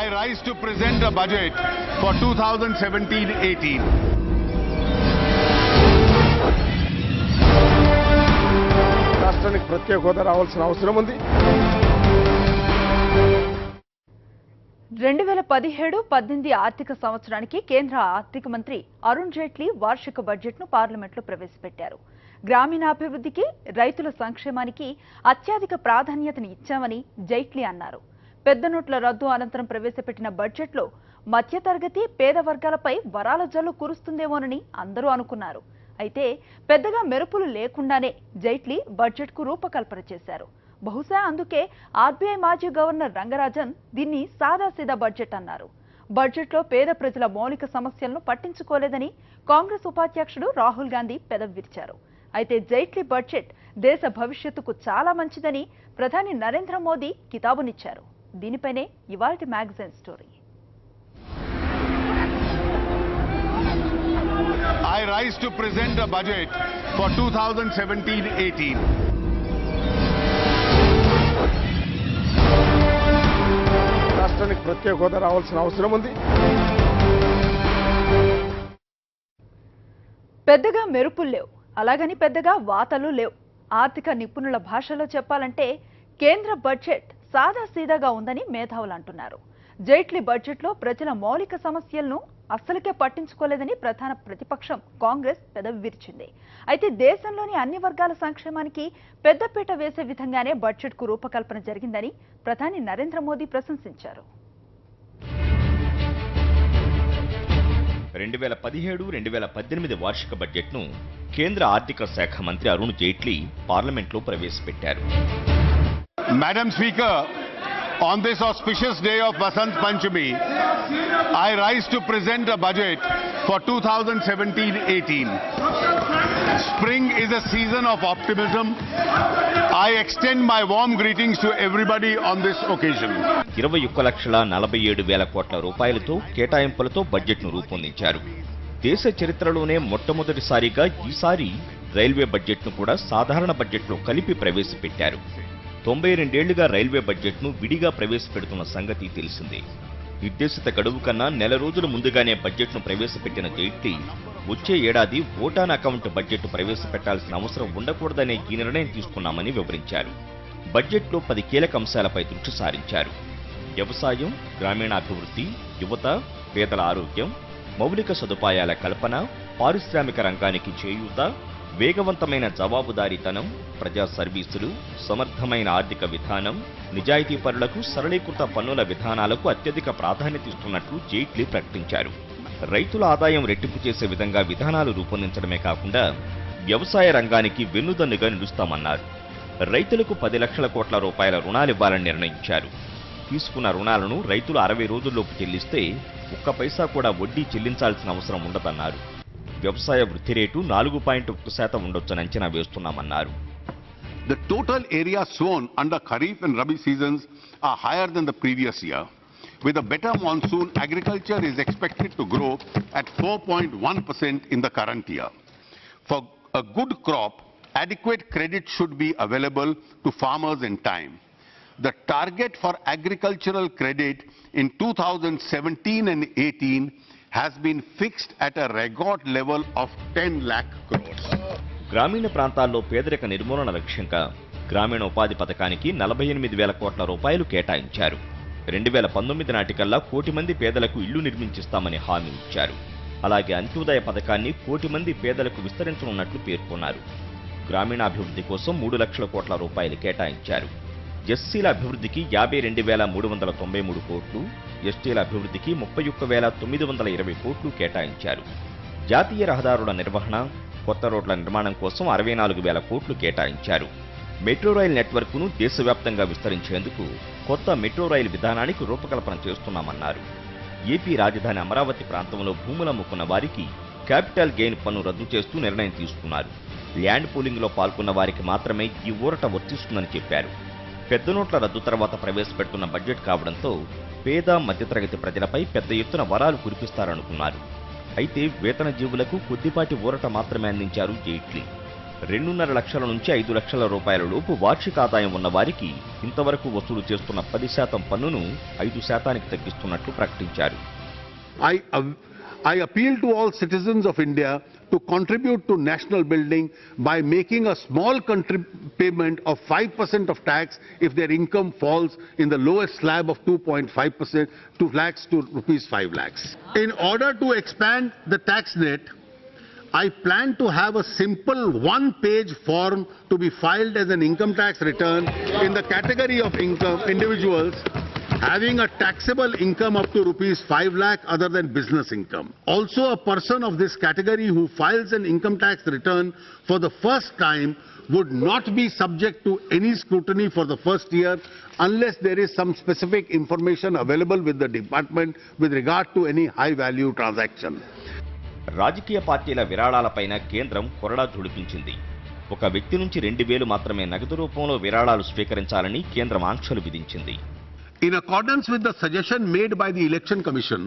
I rise to present a budget for 2017-18. రాష్ట్రానికి ప్రత్యేక హోదా రావాల్సిన అవసరం ఉంది. 2017-18 ఆర్థిక సంవత్సరానికి కేంద్ర ఆర్థిక మంత్రి అరుణ్ జైట్లీ వార్షిక బడ్జెట్ను పార్లమెంట్లో ప్రవేశపెట్టారు. గ్రామీణాభివృద్ధికి, రైతుల సంక్షేమానికి అత్యధిక ప్రాధాన్యతని ఇచ్చామని జైట్లీ అన్నారు. పెద్ద నోట్ల రద్దు అనంతరం ప్రవేశపెట్టిన బడ్జెట్లో మధ్యతరగతి, పేద వర్గాలపై వరాల జల్లు కురుస్తుందేమోనని అందరూ అనుకున్నారు. అయితే పెద్దగా మెరుపులు లేకుండానే జైట్లీ బడ్జెట్కు రూపకల్పన చేశారు. బహుశా అందుకే ఆర్బీఐ మాజీ గవర్నర్ రంగరాజన్ దీన్ని సాదాసీదా బడ్జెట్ అన్నారు. బడ్జెట్లో పేద ప్రజల మౌలిక సమస్యలను పట్టించుకోలేదని కాంగ్రెస్ ఉపాధ్యక్షుడు రాహుల్ గాంధీ పెదవి విరిచారు. అయితే జైట్లీ బడ్జెట్ దేశ భవిష్యత్తుకు చాలా మంచిదని ప్రధాని నరేంద్ర మోదీ కితాబునిచ్చారు. దీనిపైనే ఇవాల్టి magazine story. I rise to present a budget for 2017-18. రాష్ట్రానికి ప్రత్యేక హోదా రావాల్సిన అవసరం ఉంది. పెద్దగా మెరుపులు లేవు, అలాగని పెద్దగా వాతలు లేవు. ఆర్థిక నిపుణుల భాషలో చెప్పాలంటే కేంద్ర బడ్జెట్ సాదాసీదాగా ఉందని మేధావులు అంటున్నారు. జైట్లీ బడ్జెట్లో ప్రజల మౌలిక సమస్యలను అస్సలకే పట్టించుకోలేదని ప్రధాన ప్రతిపక్షం కాంగ్రెస్ పెదవి విరిచింది. అయితే దేశంలోని అన్ని వర్గాల సంక్షేమానికి పెద్దపీట వేసే విధంగానే బడ్జెట్కు రూపకల్పన జరిగిందని ప్రధాని నరేంద్ర మోదీ ప్రశంసించారు. 2017-2018 వార్షిక బడ్జెట్ను కేంద్ర ఆర్థిక శాఖ మంత్రి అరుణ్ జైట్లీ పార్లమెంట్లో ప్రవేశపెట్టారు. Madam Speaker, on this auspicious day of Vasant Panchami, I rise to present a budget for 2017-18. Spring is a season of optimism. I extend my warm greetings to everybody on this occasion. 21,47,000 కోట్ల రూపాయలతో కేటాయింపులతో బడ్జెట్ను రూపొందించారు. దేశ చరిత్రలోనే మొట్టమొదటిసారిగా ఈసారి railway బడ్జెట్ను కూడా సాధారణ బడ్జెట్లో కలిపి ప్రవేశపెట్టారు. 92 ఏళ్లుగా రైల్వే బడ్జెట్ను విడిగా ప్రవేశపెడుతున్న సంగతి తెలిసిందే. నిర్దేశిత గడువు కన్నా నెల రోజుల ముందుగానే బడ్జెట్ను ప్రవేశపెట్టిన జైట్లీ వచ్చే ఏడాది ఓటాన్ అకౌంట్ బడ్జెట్ ప్రవేశపెట్టాల్సిన అవసరం ఉండకూడదనే ఈ నిర్ణయం తీసుకున్నామని వివరించారు. బడ్జెట్లో 10 కీలక అంశాలపై దృష్టి సారించారు. వ్యవసాయం, గ్రామీణాభివృద్ధి, యువత, పేదల ఆరోగ్యం, మౌలిక సదుపాయాల కల్పన, పారిశ్రామిక రంగానికి చేయూత, వేగవంతమైన జవాబుదారీతనం, ప్రజా సర్వీసులు, సమర్థమైన ఆర్థిక విధానం, నిజాయితీపరులకు సరళీకృత పన్నుల విధానాలకు అత్యధిక ప్రాధాన్యత ఇస్తున్నట్లు జైట్లీ ప్రకటించారు. రైతుల ఆదాయం రెట్టింపు చేసే విధంగా విధానాలు రూపొందించడమే కాకుండా వ్యవసాయ రంగానికి వెన్నుదన్నుగా నిలుస్తామన్నారు. రైతులకు 10 లక్షల కోట్ల రూపాయల రుణాలివ్వాలని నిర్ణయించారు. తీసుకున్న రుణాలను రైతులు 60 రోజుల్లోపు చెల్లిస్తే ఒక్క పైసా కూడా వడ్డీ చెల్లించాల్సిన అవసరం ఉండదన్నారు. వ్యవసాయ వృద్ధి రేటు 4.1% ఉండొచ్చని అంచనా వేస్తున్నామన్నారు. The total area sown under Kharif and Rabi seasons are higher than the previous year. With a better monsoon, agriculture is expected to grow at 4.1% in the current year. For a good crop, adequate credit should be available to farmers in time. The target for agricultural credit in 2017 and 18 has been fixed at a record level of 10 lakh crores. గ్రామీణ ప్రాంతాల్లో పేదరిక నిర్మూలన లక్ష్యంగా గ్రామీణ ఉపాధి పథకానికి 48,000 కోట్ల రూపాయలు కేటాయించారు. 2019 నాటికల్లా 1 కోటి మంది పేదలకు ఇళ్లు నిర్మించిస్తామని హామీ ఇచ్చారు. అలాగే అంత్యోదయ పథకాన్ని 1 కోటి మంది పేదలకు విస్తరించనున్నట్లు పేర్కొన్నారు. గ్రామీణాభివృద్ధి కోసం 3 లక్షల కోట్ల రూపాయలు కేటాయించారు. ఎస్సీల అభివృద్ధికి 52,393 కోట్లు, ఎస్టీల అభివృద్ధికి 31,920 కోట్లు కేటాయించారు. జాతీయ రహదారుల నిర్వహణ, కొత్త రోడ్ల నిర్మాణం కోసం 64,000 కోట్లు కేటాయించారు. మెట్రో రైల్ నెట్వర్క్ను దేశవ్యాప్తంగా విస్తరించేందుకు కొత్త మెట్రో రైలు విధానానికి రూపకల్పన చేస్తున్నామన్నారు. ఏపీ రాజధాని అమరావతి ప్రాంతంలో భూములు అమ్ముకున్న వారికి క్యాపిటల్ గెయిన్ పన్ను రద్దు చేస్తూ నిర్ణయం తీసుకున్నారు. ల్యాండ్ పూలింగ్లో పాల్గొన్న వారికి మాత్రమే ఈ ఊరట వర్తిస్తుందని చెప్పారు. పెద్ద నోట్ల రద్దు తర్వాత ప్రవేశపెడుతున్న బడ్జెట్ కావడంతో పేద, మధ్యతరగతి ప్రజలపై పెద్ద ఎత్తున వరాలు కురిపిస్తారనుకున్నారు. అయితే వేతన జీవులకు కొద్దిపాటి ఊరట మాత్రమే అందించారు జైట్లీ. 2.5 లక్షల నుంచి 5 లక్షల రూపాయల లోపు వార్షిక ఆదాయం ఉన్న వారికి ఇంతవరకు వసూలు చేస్తున్న 10% పన్నును 5%కి తగ్గిస్తున్నట్లు ప్రకటించారు. I appeal to all citizens of India to contribute to national building by making a small payment of 5% of tax if their income falls in the lowest slab of 2.5%, 2 lakhs to rupees 5 lakhs. In order to expand the tax net, I plan to have a simple one-page form to be filed as an income tax return in the category of income individuals having a taxable income up to rupees 5 lakh other than business income. Also, a person of this category who files an income tax return for the first time would not be subject to any scrutiny for the first year unless there is some specific information available with the department with regard to any high-value transaction. రాజకీయ పార్టీల విరాళాలపైన కేంద్రం కొరడా జుడిపించింది. ఒక వ్యక్తి నుంచి 2,000 మాత్రమే నగదు రూపంలో విరాళాలు స్వీకరించాలని కేంద్రం ఆంక్షలు విధించింది. In accordance with the suggestion made by the Election Commission,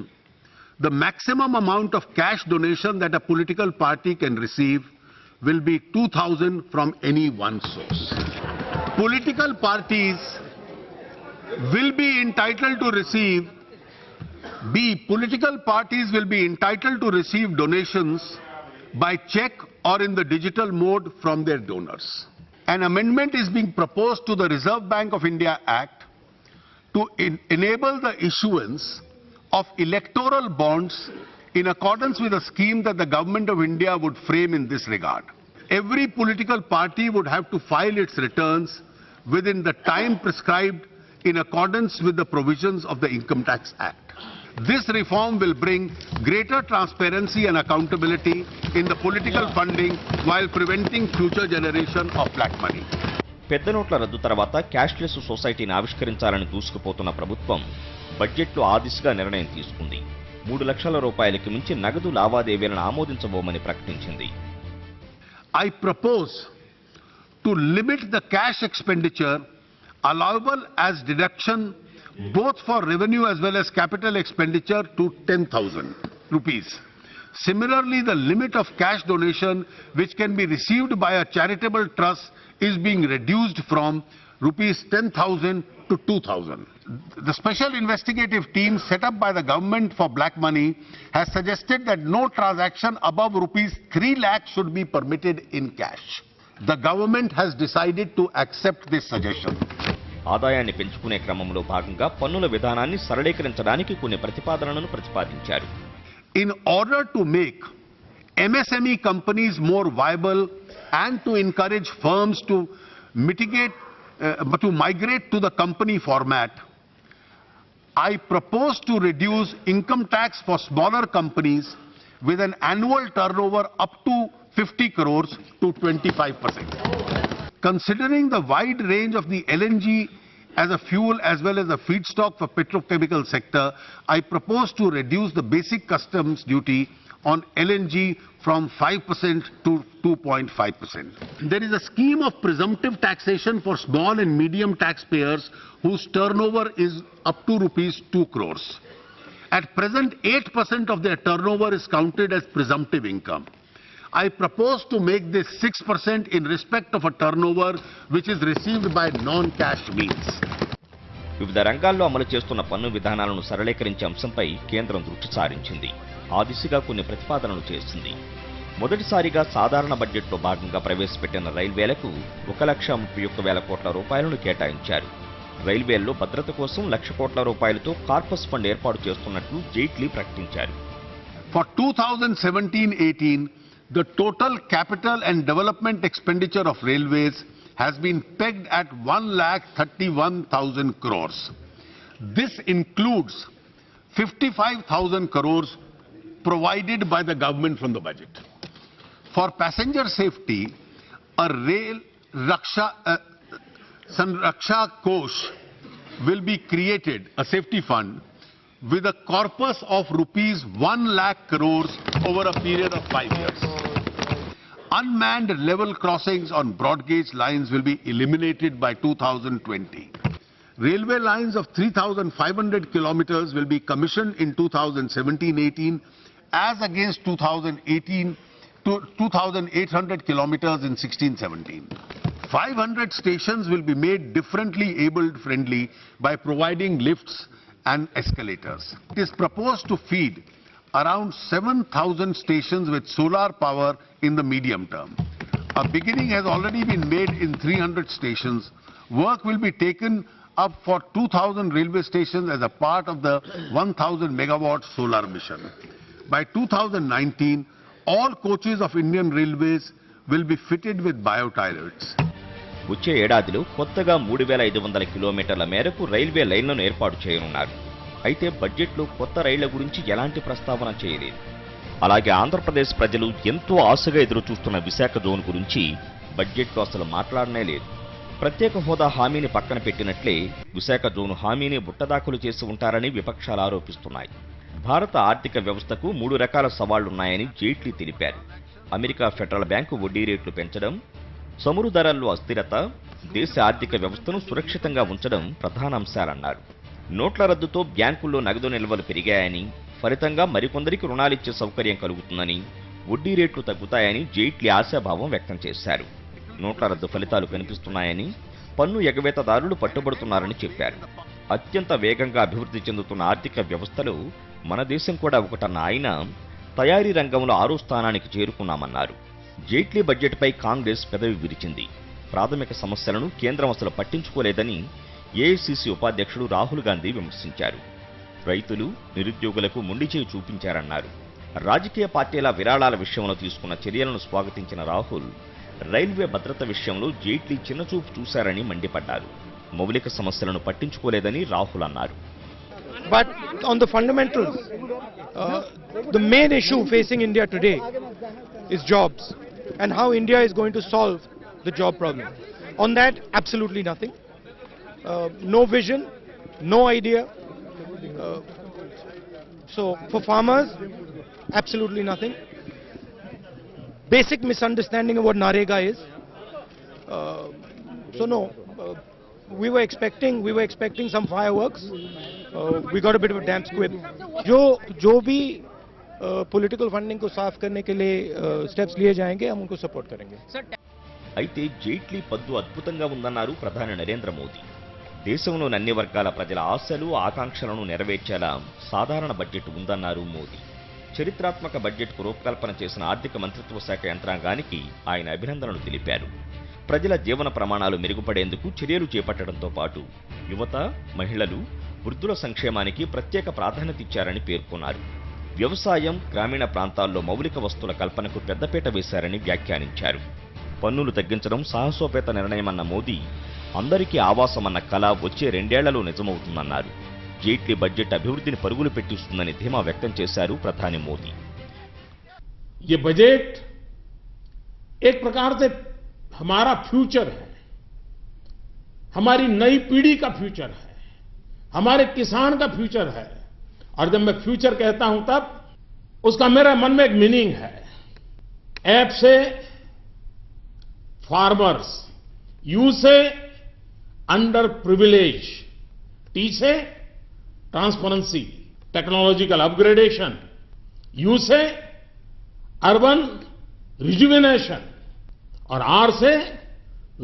the maximum amount of cash donation that a political party can receive will be 2,000 from any one source. Political parties will be entitled to receive donations by check or in the digital mode from their donors. An amendment is being proposed to the Reserve Bank of India Act to enable the issuance of electoral bonds in accordance with a scheme that the Government of India would frame in this regard. Every political party would have to file its returns within the time prescribed in accordance with the provisions of the Income Tax Act. This reform will bring greater transparency and accountability in the political funding while preventing future generation of black money. పెద్ద నోట్ల రద్దు తర్వాత cashless సొసైటీని ఆవిష్కరించాలని దూసుకుపోతున్న ప్రభుత్వం బడ్జెట్లో ఆ దిశగా నిర్ణయం తీసుకుంది. 3 లక్షల రూపాయలకి మించి నగదు లావాదేవీలను ఆమోదించబోమని ప్రకటించింది. I propose to limit the cash expenditure allowable as deduction both for revenue as well as capital expenditure to 10,000 rupees. Similarly, the limit of cash donation which can be received by a charitable trust is being reduced from rupees 10,000 to 2,000. The special investigative team set up by the government for black money has suggested that no transaction above rupees 3 lakhs should be permitted in cash. The government has decided to accept this suggestion. ఆదాయాన్ని పెంచుకునే క్రమంలో భాగంగా పన్నుల విధానాన్ని సరళీకరించడానికి కొన్ని ప్రతిపాదనలను ప్రతిపాదించారు. In order to make MSME companies more viable and to encourage firms to migrate to the company format, I propose to reduce income tax for smaller companies with an annual turnover up to 50 crores to 25%. Considering the wide range of the LNG as a fuel as well as a feedstock for petrochemical sector, I propose to reduce the basic customs duty on LNG from 5% to 2.5%. There is a scheme of presumptive taxation for small and medium taxpayers whose turnover is up to rupees 2 crores. At present, 8% of their turnover is counted as presumptive income. I propose to make this 6% in respect of a turnover which is received by non-cash means. వివిధ రంగాల్లో అమలు చేస్తున్న పన్ను విధానాలను సరళీకరించే అంశంపై కేంద్రం దృష్టి సారించింది. ఆ దిశగా కొన్ని ప్రతిపాదనలు చేసింది. మొదటిసారిగా సాధారణ బడ్జెట్లో భాగంగా ప్రవేశపెట్టిన రైల్వేలకు 1,31,000 కోట్ల రూపాయలను కేటాయించారు. రైల్వేల్లో భద్రత కోసం 1,00,000 కోట్ల రూపాయలతో కార్పస్ ఫండ్ ఏర్పాటు చేస్తున్నట్లు జైట్లీ ప్రకటించారు. For 2017-18, the total capital and development expenditure of railways has been pegged at 1,31,000 crores. This includes 55,000 crores provided by the government from the budget. For passenger safety, a rail Sanraksha Kosh will be created, a safety fund, with a corpus of rupees 1 lakh crores over a period of 5 years. Unmanned level crossings on broad gauge lines will be eliminated by 2020. Railway lines of 3,500 kilometers will be commissioned in 2017-18 as against 2018 to 2,800 kilometers in 1617. 500 stations will be made differently abled friendly by providing lifts and escalators. It is proposed to feed around 7,000 stations with solar power in the medium term. A beginning has already been made in 300 stations. Work will be taken up for 2,000 railway stations as a part of the 1,000 megawatt solar mission. By 2019, all coaches of Indian Railways will be fitted with bio-toilets. వచ్చే ఏడాదిలో కొత్తగా 3,500 కిలోమీటర్ల మేరకు railway లైన్లను ఏర్పాటు చేయనున్నారు. అయితే బడ్జెట్లో కొత్త రైళ్ల గురించి ఎలాంటి ప్రస్తావన చేయలేదు. అలాగే ఆంధ్రప్రదేశ్ ప్రజలు ఎంతో ఆశగా ఎదురుచూస్తున్న విశాఖ జోన్ గురించి బడ్జెట్లో అసలు మాట్లాడనే లేదు. ప్రత్యేక హోదా హామీని పక్కన పెట్టినట్లే విశాఖ జోన్ హామీని బుట్టదాఖలు చేసి ఉంటారని విపక్షాలు ఆరోపిస్తున్నాయి. భారత ఆర్థిక వ్యవస్థకు 3 రకాల సవాళ్లున్నాయని జైట్లీ తెలిపారు. అమెరికా ఫెడరల్ బ్యాంకు వడ్డీ రేట్లు పెంచడం, చమురు ధరల్లో అస్థిరత, దేశ ఆర్థిక వ్యవస్థను సురక్షితంగా ఉంచడం ప్రధాన అంశాలన్నారు. నోట్ల రద్దుతో బ్యాంకుల్లో నగదు నిల్వలు పెరిగాయని, ఫలితంగా మరికొందరికి రుణాలిచ్చే సౌకర్యం కలుగుతుందని, వడ్డీ రేట్లు తగ్గుతాయని జైట్లీ ఆశాభావం వ్యక్తం చేశారు. నోట్ల రద్దు ఫలితాలు కనిపిస్తున్నాయని, పన్ను ఎగవేతదారులు పట్టుబడుతున్నారని చెప్పారు. అత్యంత వేగంగా అభివృద్ధి చెందుతున్న ఆర్థిక వ్యవస్థలో మన దేశం కూడా ఒకటన్న ఆయన తయారీ రంగంలో 6వ స్థానానికి చేరుకున్నామన్నారు. జైట్లీ బడ్జెట్పై కాంగ్రెస్ పెదవి విరిచింది. ప్రాథమిక సమస్యలను కేంద్రం అసలు పట్టించుకోలేదని ఏఐసీసీ ఉపాధ్యక్షుడు రాహుల్ గాంధీ విమర్శించారు. రైతులు, నిరుద్యోగులకు మొండిచేయి చూపించారన్నారు. రాజకీయ పార్టీల విరాళాల విషయంలో తీసుకున్న చర్యలను స్వాగతించిన రాహుల్ రైల్వే భద్రత విషయంలో జైట్లీ చిన్నచూపు చూశారని మండిపడ్డారు. మౌలిక సమస్యలను పట్టించుకోలేదని రాహుల్ అన్నారు. But on the fundamentals, the main issue facing India today is jobs and how India is going to solve the job problem. On that, absolutely nothing. No vision, no idea. So for farmers, absolutely nothing. Basic misunderstanding of what NREGA is. So no, we were expecting some fireworks. We got a bit of a damp squib. जो भी political funding को साफ करने के लिए steps लिए जाएंगे, हम उनको support करेंगे. అయితే జైట్లీ పద్దు అద్భుతంగా ఉందన్నారు ప్రధాని నరేంద్ర మోదీ. దేశంలోని అన్ని వర్గాల ప్రజల ఆశలు, ఆకాంక్షలను నెరవేర్చేలా సాధారణ బడ్జెట్ ఉందన్నారు మోదీ. చరిత్రాత్మక బడ్జెట్కు రూపకల్పన చేసిన ఆర్థిక మంత్రిత్వ శాఖ యంత్రాంగానికి ఆయన అభినందనలు తెలిపారు. ప్రజల జీవన ప్రమాణాలు మెరుగుపడేందుకు చర్యలు చేపట్టడంతో పాటు యువత, మహిళలు, వృద్ధుల సంక్షేమానికి ప్రత్యేక ప్రాధాన్యత ఇచ్చారని పేర్కొన్నారు. వ్యవసాయం, గ్రామీణ ప్రాంతాల్లో మౌలిక వస్తువుల కల్పనకు పెద్దపీట వేశారని వ్యాఖ్యానించారు. పన్నులు తగ్గించడం సాహసోపేత నిర్ణయమన్న మోదీ అందరికీ ఆవాసమన్న కల వచ్చే 2 ఏళ్లలో నిజమవుతుందన్నారు. జైట్లీ బడ్జెట్ అభివృద్ధిని పరుగులు పెట్టిస్తుందని ధీమా వ్యక్తం చేశారు ప్రధాని మోదీ. ये बजट एक प्रकार से हमारा फ्यूचर है, हमारी नई पीढ़ी का फ्यूचर है, हमारे किसान का फ्यूचर है. और जब मैं फ्यूचर कहता हूं तब उसका मेरे मन में एक मीनिंग है. एफ से फार्मर्स, यू से अंडर प्रिविलेज, टी से ट्रांसपेरेंसी, टेक्नोलॉजिकल अपग्रेडेशन, यू से अर्बन रिजुविनेशन और आर से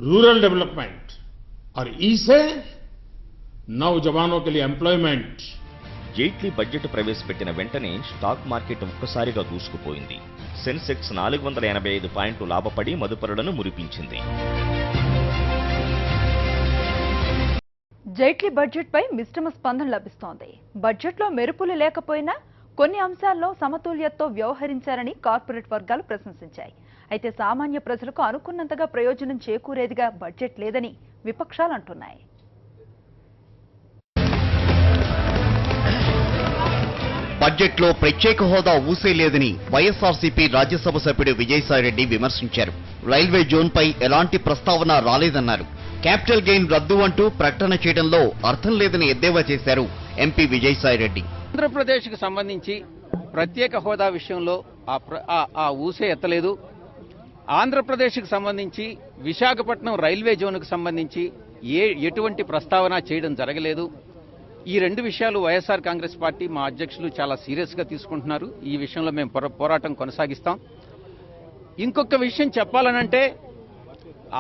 रूरल डेवलपमेंट और ई से नौजवानों के लिए एम्प्लॉयमेंट. జైట్లీ బడ్జెట్ ప్రవేశపెట్టిన వెంటనే స్టాక్ మార్కెట్ ఒక్కసారిగా దూసుకుపోయింది. సెన్సెక్స్ 485 పాయింట్లు లాభపడి మదుపరులను మురిపించింది. జైట్లీ బడ్జెట్పై మిశ్రమ స్పందన లభిస్తోంది. బడ్జెట్లో మెరుపులు లేకపోయినా కొన్ని అంశాల్లో సమతుల్యతతో వ్యవహరించారని కార్పొరేట్ వర్గాలు ప్రశంసించాయి. అయితే సామాన్య ప్రజలకు అనుకున్నంతగా ప్రయోజనం చేకూరేదిగా బడ్జెట్ లేదని విపక్షాలు అంటున్నాయి. బడ్జెట్లో ప్రత్యేక హోదా ఊసే లేదని వైఎస్ఆర్సీపీ రాజ్యసభ సభ్యుడు విజయసాయిరెడ్డి విమర్శించారు. రైల్వే జోన్పై ఎలాంటి ప్రస్తావన రాలేదన్నారు. క్యాపిటల్ గెయిన్ రద్దు అంటూ ప్రకటన చేయడంలో అర్థం లేదని ఎద్దేవా చేశారు ఎంపీ విజయసాయిరెడ్డి. ఆంధ్రప్రదేశ్కు సంబంధించి ప్రత్యేక హోదా విషయంలో ఆ ఊసే ఎత్తలేదు. ఆంధ్రప్రదేశ్కు సంబంధించి విశాఖపట్నం రైల్వే జోన్కు సంబంధించి ఎటువంటి ప్రస్తావన చేయడం జరగలేదు. ఈ 2 విషయాలు వైఎస్ఆర్ కాంగ్రెస్ పార్టీ మా అధ్యక్షులు చాలా సీరియస్గా తీసుకుంటున్నారు. ఈ విషయంలో మేము పోరాటం కొనసాగిస్తాం. ఇంకొక విషయం చెప్పాలనంటే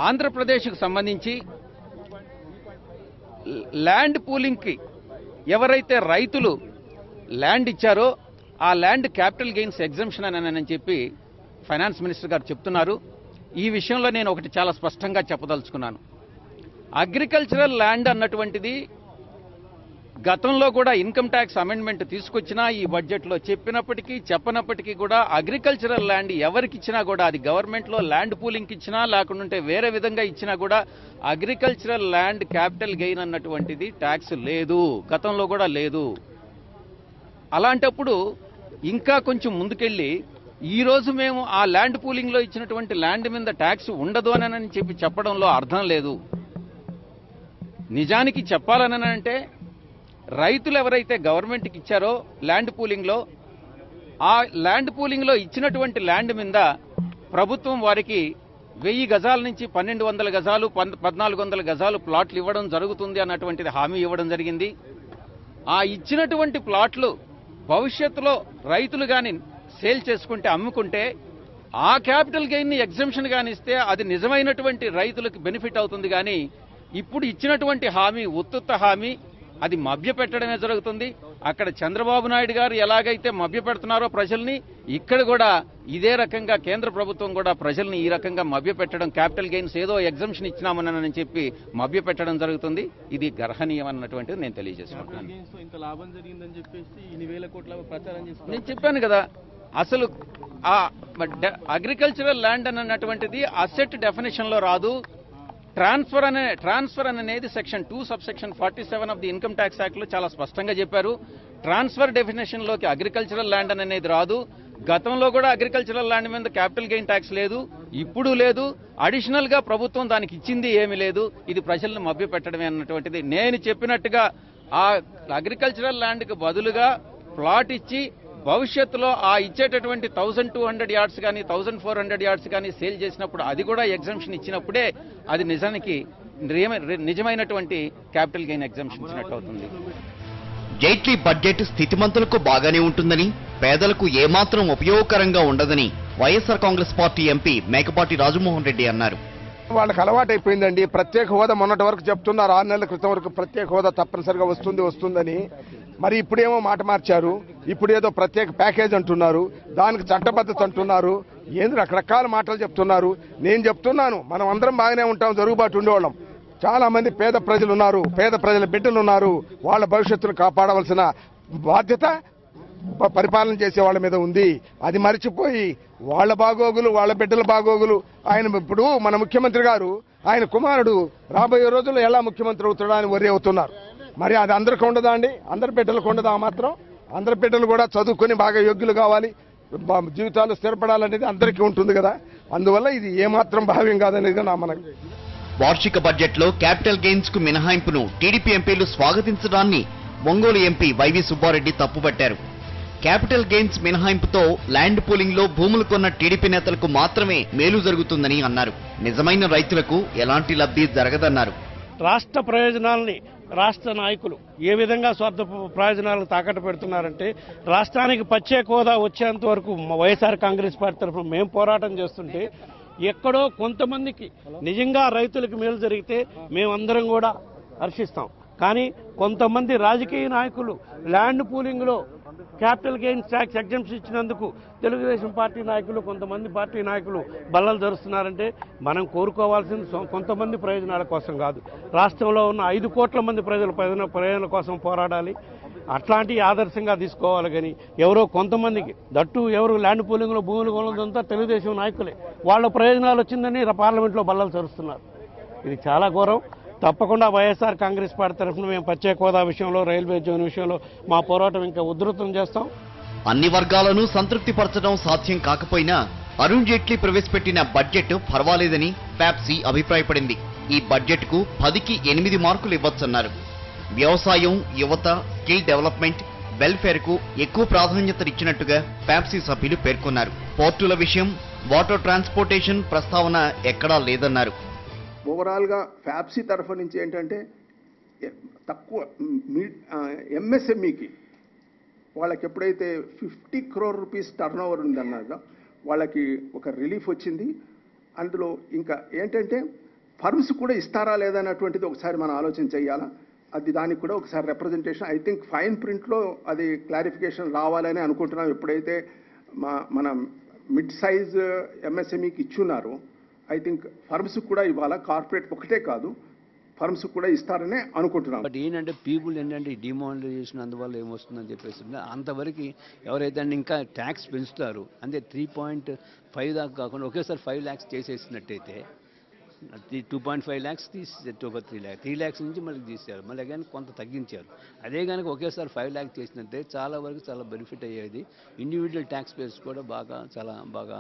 ఆంధ్రప్రదేశ్కు సంబంధించి ల్యాండ్ పూలింగ్కి ఎవరైతే రైతులు ల్యాండ్ ఇచ్చారో ఆ ల్యాండ్ క్యాపిటల్ గెయిన్స్ ఎగ్జంప్షన్ అని చెప్పి ఫైనాన్స్ మినిస్టర్ గారు చెప్తున్నారు. ఈ విషయంలో నేను ఒకటి చాలా స్పష్టంగా చెప్పదలుచుకున్నాను. అగ్రికల్చరల్ ల్యాండ్ అన్నటువంటిది గతంలో కూడా ఇన్కమ్ ట్యాక్స్ అమెండ్మెంట్ తీసుకొచ్చినా ఈ బడ్జెట్లో చెప్పనప్పటికీ కూడా అగ్రికల్చరల్ ల్యాండ్ ఎవరికి ఇచ్చినా కూడా అది గవర్నమెంట్లో ల్యాండ్ పూలింగ్కి ఇచ్చినా లేకుంటే వేరే విధంగా ఇచ్చినా కూడా అగ్రికల్చరల్ ల్యాండ్ క్యాపిటల్ గెయిన్ అన్నటువంటిది ట్యాక్స్ లేదు, గతంలో కూడా లేదు. అలాంటప్పుడు ఇంకా కొంచెం ముందుకెళ్ళి ఈరోజు మేము ఆ ల్యాండ్ పూలింగ్లో ఇచ్చినటువంటి ల్యాండ్ మీద ట్యాక్స్ ఉండదు అని చెప్పడంలో అర్థం లేదు. నిజానికి చెప్పాలనంటే రైతులు ఎవరైతే గవర్నమెంట్కి ఇచ్చారో ల్యాండ్ పూలింగ్లో, ఆ ల్యాండ్ పూలింగ్లో ఇచ్చినటువంటి ల్యాండ్ మీద ప్రభుత్వం వారికి 1000 గజాల నుంచి 1200 గజాలు 1400 గజాలు ప్లాట్లు ఇవ్వడం జరుగుతుంది అన్నటువంటిది హామీ ఇవ్వడం జరిగింది. ఆ ఇచ్చినటువంటి ప్లాట్లు భవిష్యత్తులో రైతులు కానీ సేల్ చేసుకుంటే అమ్ముకుంటే ఆ క్యాపిటల్ గెయిన్ని ఎగ్జంప్షన్ కానీ ఇస్తే అది నిజమైనటువంటి రైతులకు బెనిఫిట్ అవుతుంది. కానీ ఇప్పుడు ఇచ్చినటువంటి హామీ ఉత్తుత్త హామీ, అది మభ్యపెట్టడమే జరుగుతుంది. అక్కడ చంద్రబాబు నాయుడు గారు ఎలాగైతే మభ్యపెడుతున్నారో ప్రజల్ని, ఇక్కడ కూడా ఇదే రకంగా కేంద్ర ప్రభుత్వం కూడా ప్రజల్ని ఈ రకంగా మభ్యపెట్టడం, క్యాపిటల్ గెయిన్స్ ఏదో ఎగ్జంప్షన్ ఇచ్చినామని చెప్పి మభ్యపెట్టడం జరుగుతుంది. ఇది గర్హనీయం అన్నటువంటిది నేను తెలియజేసుకుంటున్నాను. నేను చెప్పాను కదా, అసలు ఆ అగ్రికల్చరల్ ల్యాండ్ అన్నటువంటిది అసెట్ డెఫినేషన్లో రాదు. ట్రాన్స్ఫర్ అనేది section 2 subsection 47 of the income tax act లో చాలా స్పష్టంగా చెప్పారు. ట్రాన్స్ఫర్ డెఫినేషన్ లోకి అగ్రికల్చరల్ ల్యాండ్ అనేది రాదు. గతంలో కూడా అగ్రికల్చరల్ ల్యాండ్ మీద క్యాపిటల్ గెయిన్ ట్యాక్స్ లేదు, ఇప్పుడు లేదు. అడిషనల్ గా ప్రభుత్వం దానికి ఇచ్చింది ఏమీ లేదు. ఇది ప్రజలను మభ్యపెట్టడమే అన్నటువంటిది. నేను చెప్పినట్టుగా ఆ అగ్రికల్చరల్ ల్యాండ్ కు బదులుగా ప్లాట్ ఇచ్చి భవిష్యత్తులో ఆ ఇచ్చేటటువంటి 1200 యార్డ్స్ కానీ 1400 యార్డ్స్ కానీ సేల్ చేసినప్పుడు అది కూడా ఎగ్జంప్షన్ ఇచ్చినప్పుడే అది నిజానికి నిజమైనటువంటి క్యాపిటల్ గెయిన్ ఎగ్జంప్షన్ ఇచ్చినట్టు అవుతుంది. జైట్లీ బడ్జెట్ స్థితిమంతులకు బాగానే ఉంటుందని, పేదలకు ఏమాత్రం ఉపయోగకరంగా ఉండదని వైఎస్ఆర్ కాంగ్రెస్ పార్టీ ఎంపీ మేకపాటి రాజమోహన్ రెడ్డి అన్నారు. వాళ్ళకి అలవాటైపోయిందండి. ప్రత్యేక హోదా మొన్నటి వరకు చెప్తున్నారు, 6 నెలల క్రితం వరకు ప్రత్యేక హోదా తప్పనిసరిగా వస్తుందని. మరి ఇప్పుడేమో మాట మార్చారు. ఇప్పుడు ఏదో ప్రత్యేక ప్యాకేజ్ అంటున్నారు, దానికి చట్టబద్ధత అంటున్నారు. ఏంది రకరకాల మాటలు చెప్తున్నారు. నేను చెప్తున్నాను, మనం అందరం బాగానే ఉంటాం, జరుగుబాటు ఉండేవాళ్ళం. చాలా మంది పేద ప్రజలు ఉన్నారు, పేద ప్రజల బిడ్డలు ఉన్నారు. వాళ్ళ భవిష్యత్తును కాపాడవలసిన బాధ్యత పరిపాలన చేసే వాళ్ళ మీద ఉంది. అది మరిచిపోయి వాళ్ళ బాగోగులు, వాళ్ళ బిడ్డల బాగోగులు. ఆయన ఇప్పుడు మన ముఖ్యమంత్రి గారు, ఆయన కుమారుడు రాబోయే రోజుల్లో ఎలా ముఖ్యమంత్రి అవుతాడా అని వరి అవుతున్నారు. మరి అది అందరికీ ఉండదా అండి? అందరి బిడ్డలకు ఉండదా? మాత్రం అందరి బిడ్డలు కూడా చదువుకొని బాగా యోగ్యులు కావాలి, జీవితాలు స్థిరపడాలనేది అందరికీ ఉంటుంది కదా. అందువల్ల ఇది ఏమాత్రం భావ్యం కాదనేది నా మనకు. వార్షిక బడ్జెట్లో క్యాపిటల్ గెయిన్స్ కు మినహాయింపును టీడీపీ ఎంపీలు స్వాగతించడాన్ని ఒంగోలు ఎంపీ వైవి సుబ్బారెడ్డి తప్పుపట్టారు. క్యాపిటల్ గెయిన్స్ మినహాయింపుతో ల్యాండ్ పూలింగ్ లో భూములు కొన్న టీడీపీ నేతలకు మాత్రమే మేలు జరుగుతుందని అన్నారు. నిజమైన రైతులకు ఎలాంటి లబ్ధి జరగదన్నారు. రాష్ట్ర ప్రయోజనాలని రాష్ట్ర నాయకులు ఏ విధంగా స్వార్థ ప్రయోజనాలను తాకట్టు పెడుతున్నారంటే, రాష్ట్రానికి ప్రత్యేక హోదా వచ్చేంత వరకు వైఎస్ఆర్ కాంగ్రెస్ పార్టీ తరఫున మేము పోరాటం చేస్తుంటే, ఎక్కడో కొంతమందికి నిజంగా రైతులకు మేలు జరిగితే మేమందరం కూడా హర్షిస్తాం. కానీ కొంతమంది రాజకీయ నాయకులు ల్యాండ్ పూలింగ్లో క్యాపిటల్ గెయిన్స్ ట్యాక్స్ ఎగ్జంప్షన్ ఇచ్చినందుకు తెలుగుదేశం పార్టీ నాయకులు, కొంతమంది పార్టీ నాయకులు బల్లలు ధరుస్తున్నారంటే మనం కోరుకోవాల్సింది కొంతమంది ప్రయోజనాల కోసం కాదు, రాష్ట్రంలో ఉన్న 5 కోట్ల మంది ప్రయోజనాల కోసం పోరాడాలి. అట్లాంటి ఆదర్శంగా తీసుకోవాలి. కానీ ఎవరో కొంతమందికి దట్టు ఎవరు ల్యాండ్ పూలింగ్లో భూములు కొనదంతా తెలుగుదేశం నాయకులే, వాళ్ళ ప్రయోజనాలు వచ్చిందని పార్లమెంట్లో బల్లలు ధరుస్తున్నారు. ఇది చాలా ఘోరం. తప్పకుండా వైఎస్ఆర్ కాంగ్రెస్ పార్టీ తరఫున మేము ప్రత్యేక హోదా విషయంలో, రైల్వే జోన్ విషయంలో మా పోరాటం ఇంకా ఉధృతం చేస్తాం. అన్ని వర్గాలను సంతృప్తిపరచడం సాధ్యం కాకపోయినా అరుణ్ జైట్లీ ప్రవేశపెట్టిన బడ్జెట్ పర్వాలేదని ప్యాప్సీ అభిప్రాయపడింది. ఈ బడ్జెట్ కు 10కి 8 మార్కులు ఇవ్వొచ్చన్నారు. వ్యవసాయం, యువత, స్కిల్ డెవలప్మెంట్, వెల్ఫేర్ కు ఎక్కువ ప్రాధాన్యతనిచ్చినట్టుగా ప్యాప్సీ సభ్యులు పేర్కొన్నారు. పోర్టుల విషయం, వాటర్ ట్రాన్స్పోర్టేషన్ ప్రస్తావన ఎక్కడా లేదన్నారు. ఓవరాల్గా ఫ్యాప్సీ తరఫు నుంచి ఏంటంటే తక్కువ ఎంఎస్ఎంఈకి వాళ్ళకి ఎప్పుడైతే 50 crore రూపీస్ టర్న్ ఓవర్ ఉందన్నారో వాళ్ళకి ఒక రిలీఫ్ వచ్చింది. అందులో ఇంకా ఏంటంటే ఫర్మ్స్ కూడా ఇస్తారా లేదా అన్నటువంటిది ఒకసారి మనం ఆలోచన చేయాలా. అది దానికి కూడా ఒకసారి రిప్రజెంటేషన్ ఐ థింక్ ఫైన్ ప్రింట్లో అది క్లారిఫికేషన్ రావాలని అనుకుంటున్నాం. ఎప్పుడైతే మన మిడ్ సైజ్ ఎంఎస్ఎంఈకి ఇచ్చున్నారో ఐ థింక్ ఫర్మ్స్ కూడా ఇవ్వాలా, కార్పొరేట్ ఒకటే కాదు ఫర్మ్స్ కూడా ఇస్తారనే అనుకుంటున్నాం. బట్ ఏంటంటే పీపుల్ ఏంటంటే డిమానిటైజేషన్ అందువల్ల ఏమొస్తుందని చెప్పేసి అంతవరకు ఎవరైతే ఇంకా ట్యాక్స్ పెంచుతారు అంటే 3.5 దాకా కాకుండా ఒకేసారి 5 lakhs చేసేసినట్టయితే 2.5 lakhs తీసేసారు, 3 lakhs నుంచి మళ్ళీ తీసారు, మళ్ళీ కానీ కొంత తగ్గించారు. అదే కనుక ఒకేసారి 5 lakhs చేసినట్టే చాలా వరకు చాలా బెనిఫిట్ అయ్యేది. ఇండివిజువల్ ట్యాక్స్ పేయర్స్ కూడా చాలా బాగా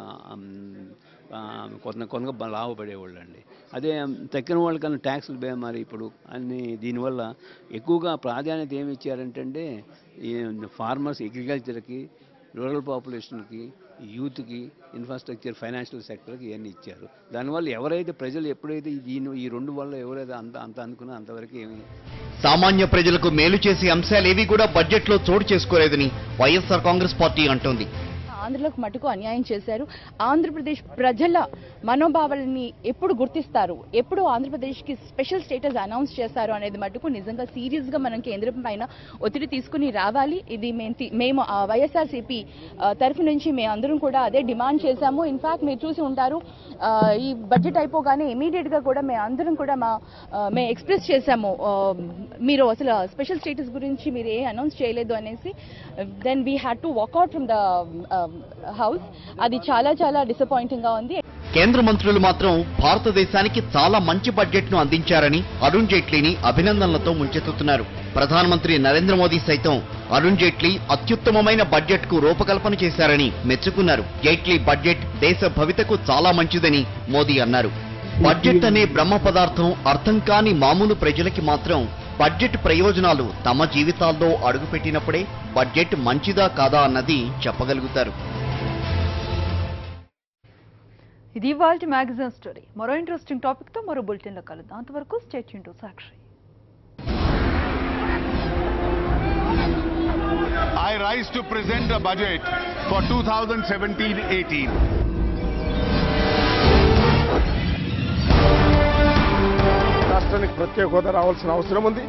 కొంత లాభపడేవాళ్ళు అండి. అదే తక్కిన వాళ్ళకన్నా ట్యాక్స్లు మరి ఇప్పుడు అన్ని దీనివల్ల ఎక్కువగా ప్రాధాన్యత ఏమి ఇచ్చారంటే ఈ ఫార్మర్స్, అగ్రికల్చర్కి, రూరల్ పాపులేషన్కి, యూత్కి, ఇన్ఫ్రాస్ట్రక్చర్, ఫైనాన్షియల్ సెక్టర్కి ఇవన్నీ ఇచ్చారు. దానివల్ల ఎవరైతే ప్రజలు ఎప్పుడైతే ఈ రెండు వల్ల ఎవరైతే అంత అనుకున్నా అంతవరకు ఏమి సామాన్య ప్రజలకు మేలు చేసే అంశాలేవి కూడా బడ్జెట్లో చోటు చేసుకోలేదని వైఎస్ఆర్ కాంగ్రెస్ పార్టీ అంటోంది. ఆంధ్రులకు మటుకు అన్యాయం చేశారు. ఆంధ్రప్రదేశ్ ప్రజల మనోభావాలని ఎప్పుడు గుర్తిస్తారు, ఎప్పుడు ఆంధ్రప్రదేశ్కి స్పెషల్ స్టేటస్ అనౌన్స్ చేస్తారు అనేది మటుకు నిజంగా సీరియస్గా మనం కేంద్రం పైన ఒత్తిడి తీసుకుని రావాలి. ఇది మేము వైఎస్ఆర్సీపీ తరఫు నుంచి మేమందరం కూడా అదే డిమాండ్ చేశాము. ఇన్ఫాక్ట్ మీరు చూసి ఉంటారు, ఈ బడ్జెట్ అయిపోగానే ఇమీడియట్గా కూడా మేమందరం కూడా మేము ఎక్స్ప్రెస్ చేశాము, మీరు అసలు స్పెషల్ స్టేటస్ గురించి మీరు ఏ అనౌన్స్ చేయలేదు అనేసి. Then we had to walkout from the house. అది చాలా డిసప్పాయింటింగ్ గా ఉంది. కేంద్ర మంత్రులు మాత్రం భారతదేశానికి చాలా మంచి బడ్జెట్ను అందించారని అరుణ్ జైట్లీని అభినందనలతో ముంచెత్తుతున్నారు. ప్రధానమంత్రి నరేంద్ర మోదీ సైతం అరుణ్ జైట్లీ అత్యుత్తమమైన బడ్జెట్కు రూపకల్పన చేశారని మెచ్చుకున్నారు. జైట్లీ బడ్జెట్ దేశ భవితకు చాలా మంచిదని మోదీ అన్నారు. బడ్జెట్ అనే బ్రహ్మ పదార్థం అర్థం కాని మామూలు ప్రజలకి మాత్రం బడ్జెట్ ప్రయోజనాలు తమ జీవితాల్లో అడుగుపెట్టినప్పుడే బడ్జెట్ మంచిదా కాదా అన్నది చెప్పగలుగుతారు. ఇది ఇవాల్టి మ్యాగజైన్ స్టోరీ. మరో ఇంట్రెస్టింగ్ టాపిక్ తో మరో బులెటిన్ లో కలుద్దాం. అంతవరకు stay tune to Sakshi. I rise to present a budget for 2017-18. రాష్ట్రానికి ప్రత్యేక హోదా రావాల్సిన అవసరం ఉంది.